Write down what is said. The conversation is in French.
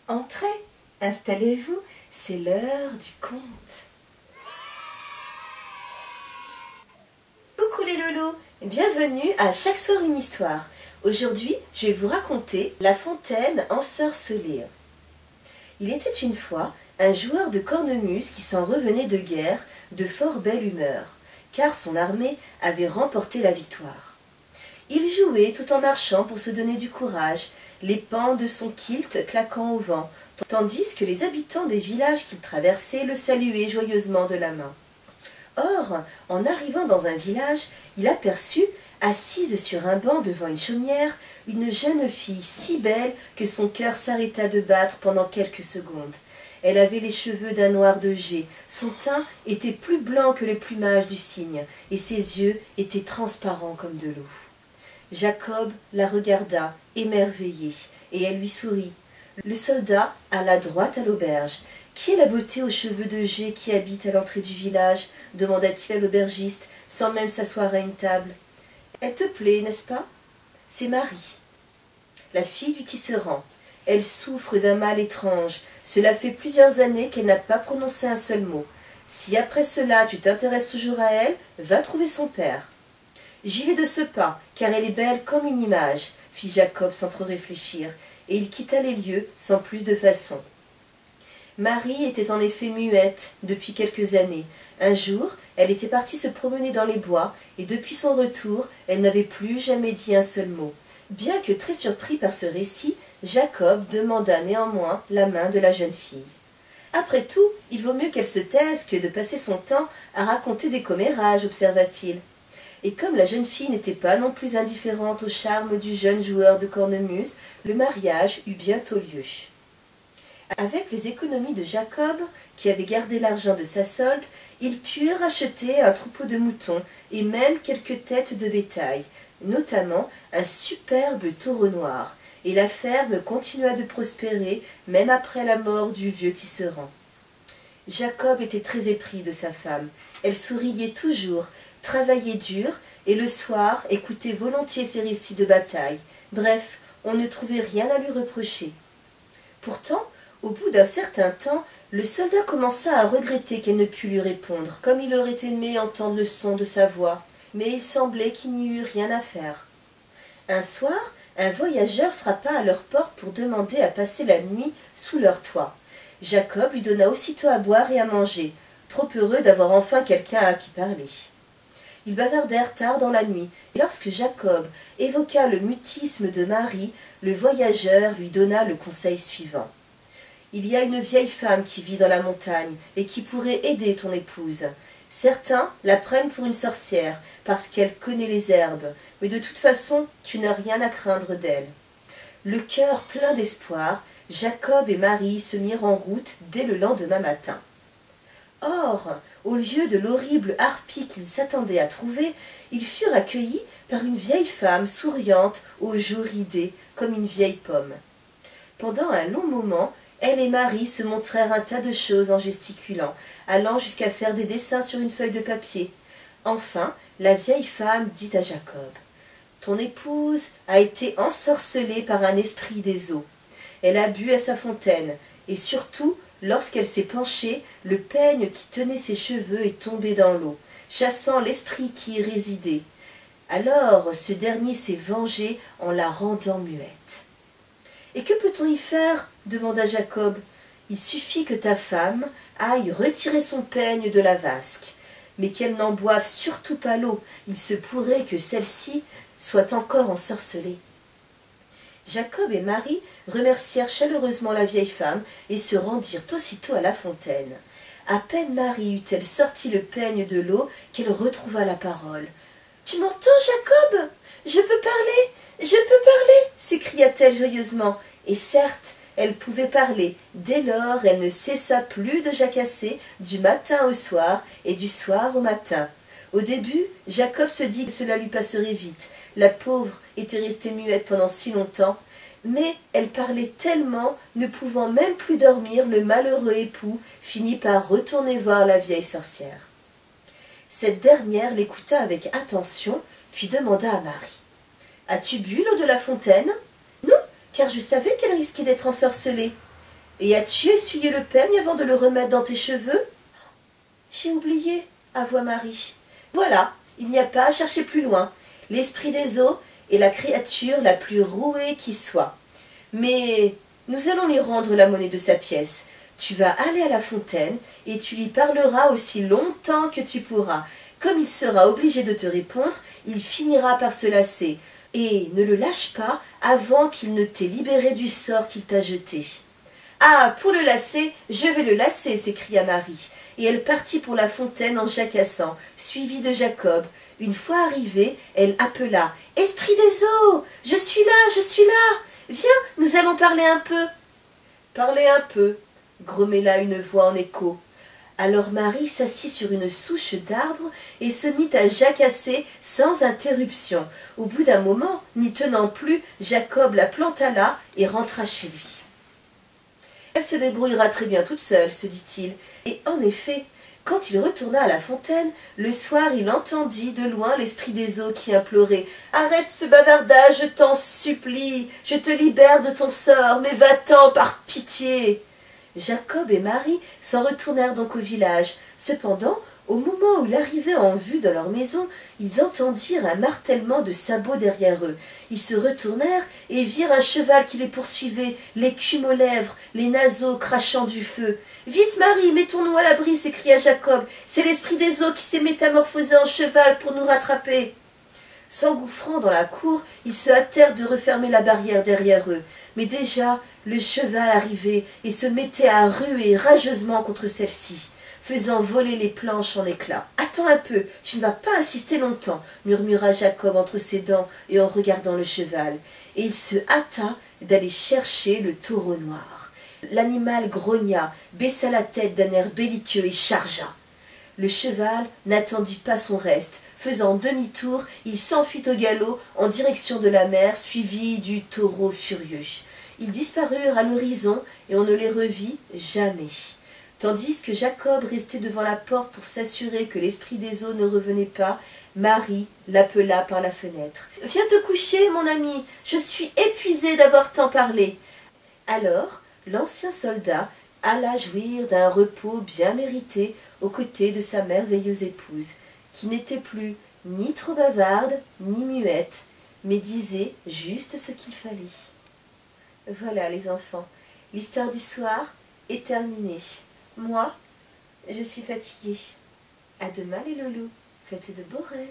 Entrez, installez-vous, c'est l'heure du conte. Coucou les loulous, bienvenue à Chaque soir une histoire. Aujourd'hui, je vais vous raconter La fontaine ensorcelée. Il était une fois un joueur de cornemuse qui s'en revenait de guerre de fort belle humeur, car son armée avait remporté la victoire. Il jouait tout en marchant pour se donner du courage, les pans de son kilt claquant au vent, tandis que les habitants des villages qu'il traversait le saluaient joyeusement de la main. Or, en arrivant dans un village, il aperçut, assise sur un banc devant une chaumière, une jeune fille si belle que son cœur s'arrêta de battre pendant quelques secondes. Elle avait les cheveux d'un noir de jet, son teint était plus blanc que le plumage du cygne, et ses yeux étaient transparents comme de l'eau. Jacob la regarda, émerveillé, et elle lui sourit. Le soldat alla droit à l'auberge. « Qui est la beauté aux cheveux de jet qui habite à l'entrée du village ?» demanda-t-il à l'aubergiste, sans même s'asseoir à une table. « Elle te plaît, n'est-ce pas ?»« C'est Marie, la fille du tisserand. Elle souffre d'un mal étrange. Cela fait plusieurs années qu'elle n'a pas prononcé un seul mot. Si après cela tu t'intéresses toujours à elle, va trouver son père. » « J'y vais de ce pas, car elle est belle comme une image, » fit Jacob sans trop réfléchir, et il quitta les lieux sans plus de façon. Marie était en effet muette depuis quelques années. Un jour, elle était partie se promener dans les bois, et depuis son retour, elle n'avait plus jamais dit un seul mot. Bien que très surpris par ce récit, Jacob demanda néanmoins la main de la jeune fille. Après tout, il vaut mieux qu'elle se taise que de passer son temps à raconter des commérages, observa-t-il. Et comme la jeune fille n'était pas non plus indifférente au charme du jeune joueur de cornemuse, le mariage eut bientôt lieu. Avec les économies de Jacob, qui avait gardé l'argent de sa solde, ils purent acheter un troupeau de moutons et même quelques têtes de bétail, notamment un superbe taureau noir, et la ferme continua de prospérer même après la mort du vieux tisserand. Jacob était très épris de sa femme. Elle souriait toujours, travaillait dur, et le soir écoutait volontiers ses récits de bataille. Bref, on ne trouvait rien à lui reprocher. Pourtant, au bout d'un certain temps, le soldat commença à regretter qu'elle ne pût lui répondre, comme il aurait aimé entendre le son de sa voix, mais il semblait qu'il n'y eût rien à faire. Un soir, un voyageur frappa à leur porte pour demander à passer la nuit sous leur toit. Jacob lui donna aussitôt à boire et à manger, trop heureux d'avoir enfin quelqu'un à qui parler. Ils bavardèrent tard dans la nuit, et lorsque Jacob évoqua le mutisme de Marie, le voyageur lui donna le conseil suivant. « Il y a une vieille femme qui vit dans la montagne, et qui pourrait aider ton épouse. Certains la prennent pour une sorcière, parce qu'elle connaît les herbes, mais de toute façon, tu n'as rien à craindre d'elle. » Le cœur plein d'espoir, Jacob et Marie se mirent en route dès le lendemain matin. Or, au lieu de l'horrible harpie qu'ils s'attendaient à trouver, ils furent accueillis par une vieille femme souriante aux joues ridées comme une vieille pomme. Pendant un long moment, elle et Marie se montrèrent un tas de choses en gesticulant, allant jusqu'à faire des dessins sur une feuille de papier. Enfin, la vieille femme dit à Jacob « Ton épouse a été ensorcelée par un esprit des eaux. Elle a bu à sa fontaine, et surtout, lorsqu'elle s'est penchée, le peigne qui tenait ses cheveux est tombé dans l'eau, chassant l'esprit qui y résidait. Alors ce dernier s'est vengé en la rendant muette. »« Et que peut-on y faire ?» demanda Jacob. « Il suffit que ta femme aille retirer son peigne de la vasque, mais qu'elle n'en boive surtout pas l'eau, il se pourrait que celle-ci soit encore ensorcelée. » Jacob et Marie remercièrent chaleureusement la vieille femme et se rendirent aussitôt à la fontaine. À peine Marie eut-elle sorti le peigne de l'eau qu'elle retrouva la parole. « Tu m'entends, Jacob ? Je peux parler, je peux parler !» s'écria-t-elle joyeusement. Et certes, elle pouvait parler. Dès lors, elle ne cessa plus de jacasser du matin au soir et du soir au matin. Au début, Jacob se dit que cela lui passerait vite. La pauvre était restée muette pendant si longtemps. Mais elle parlait tellement, ne pouvant même plus dormir, le malheureux époux finit par retourner voir la vieille sorcière. Cette dernière l'écouta avec attention, puis demanda à Marie. « As-tu bu l'eau de la fontaine ?»« Non, car je savais qu'elle risquait d'être ensorcelée. » Et as-tu essuyé le peigne avant de le remettre dans tes cheveux? J'ai oublié, avoua Marie. Voilà, il n'y a pas à chercher plus loin. L'esprit des eaux est la créature la plus rouée qui soit. Mais nous allons lui rendre la monnaie de sa pièce. Tu vas aller à la fontaine et tu lui parleras aussi longtemps que tu pourras. Comme il sera obligé de te répondre, il finira par se lasser. Et ne le lâche pas avant qu'il ne t'ait libéré du sort qu'il t'a jeté. Ah, pour le lasser, je vais le lasser, s'écria Marie. Et elle partit pour la fontaine en jacassant, suivie de Jacob. Une fois arrivée, elle appela « Esprit des eaux, je suis là, viens, nous allons parler un peu. » Parler un peu, grommela une voix en écho. Alors Marie s'assit sur une souche d'arbre et se mit à jacasser sans interruption. Au bout d'un moment, n'y tenant plus, Jacob la planta là et rentra chez lui. Elle se débrouillera très bien toute seule, se dit-il. Et en effet, quand il retourna à la fontaine, le soir il entendit de loin l'esprit des eaux qui implorait « Arrête ce bavardage, je t'en supplie, je te libère de ton sort, mais va-t'en par pitié !» Jacob et Marie s'en retournèrent donc au village. Cependant, au moment où ils arrivaient en vue de leur maison, ils entendirent un martèlement de sabots derrière eux. Ils se retournèrent et virent un cheval qui les poursuivait, l'écume aux lèvres, les naseaux crachant du feu. « Vite, Marie, mettons-nous à l'abri !» s'écria Jacob. « C'est l'esprit des eaux qui s'est métamorphosé en cheval pour nous rattraper !» S'engouffrant dans la cour, ils se hâtèrent de refermer la barrière derrière eux. Mais déjà, le cheval arrivait et se mettait à ruer rageusement contre celle-ci, faisant voler les planches en éclats. « Attends un peu, tu ne vas pas insister longtemps, » murmura Jacob entre ses dents et en regardant le cheval. Et il se hâta d'aller chercher le taureau noir. L'animal grogna, baissa la tête d'un air belliqueux et chargea. Le cheval n'attendit pas son reste. Faisant demi-tour, il s'enfuit au galop en direction de la mer, suivi du taureau furieux. Ils disparurent à l'horizon et on ne les revit jamais. Tandis que Jacob restait devant la porte pour s'assurer que l'esprit des eaux ne revenait pas, Marie l'appela par la fenêtre. « Viens te coucher, mon ami, je suis épuisée d'avoir tant parlé. » Alors, l'ancien soldat alla jouir d'un repos bien mérité aux côtés de sa merveilleuse épouse, qui n'était plus ni trop bavarde, ni muette, mais disait juste ce qu'il fallait. Voilà les enfants, l'histoire du soir est terminée. Moi, je suis fatiguée. À demain les loulous, faites de beaux rêves.